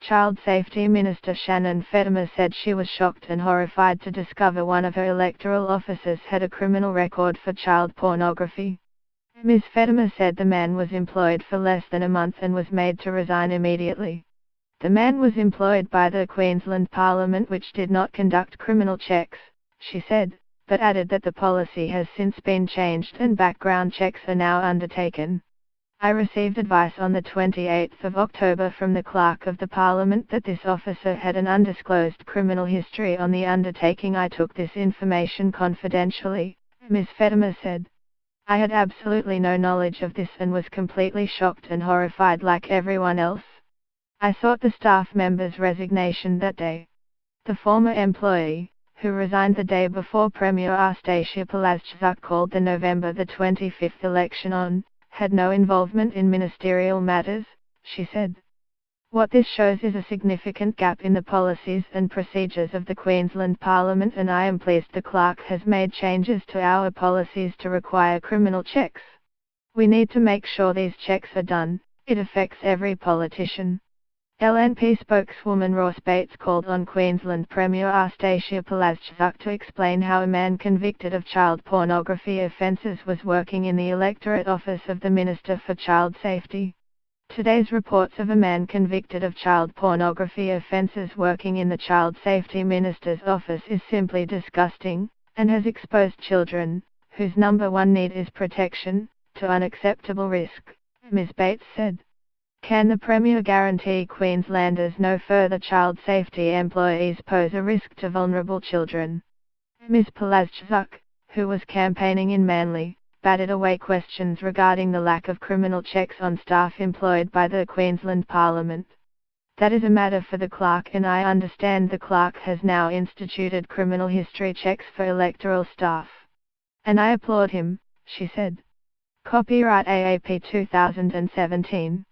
Child Safety Minister Shannon Fettimer said she was shocked and horrified to discover one of her electoral officers had a criminal record for child pornography. Ms. Fettimer said the man was employed for less than a month and was made to resign immediately. The man was employed by the Queensland Parliament, which did not conduct criminal checks, she said, but added that the policy has since been changed and background checks are now undertaken. I received advice on the 28th of October from the Clerk of the Parliament that this officer had an undisclosed criminal history on the undertaking. I took this information confidentially, Ms. Fettimer said. I had absolutely no knowledge of this and was completely shocked and horrified like everyone else. I sought the staff member's resignation that day. The former employee, who resigned the day before Premier Anastasia Palaszczuk called the November the 25th election on, had no involvement in ministerial matters, she said. What this shows is a significant gap in the policies and procedures of the Queensland Parliament, and I am pleased the clerk has made changes to our policies to require criminal checks. We need to make sure these checks are done. It affects every politician. LNP spokeswoman Ross Bates called on Queensland Premier Anastasia Palaszczuk to explain how a man convicted of child pornography offences was working in the electorate office of the Minister for Child Safety. Today's reports of a man convicted of child pornography offences working in the Child Safety Minister's office is simply disgusting, and has exposed children, whose number one need is protection, to unacceptable risk, Ms. Bates said. Can the Premier guarantee Queenslanders no further child safety employees pose a risk to vulnerable children? Ms. Palaszczuk, who was campaigning in Manly, batted away questions regarding the lack of criminal checks on staff employed by the Queensland Parliament. That is a matter for the clerk, and I understand the clerk has now instituted criminal history checks for electoral staff. And I applaud him, she said. Copyright AAP 2017.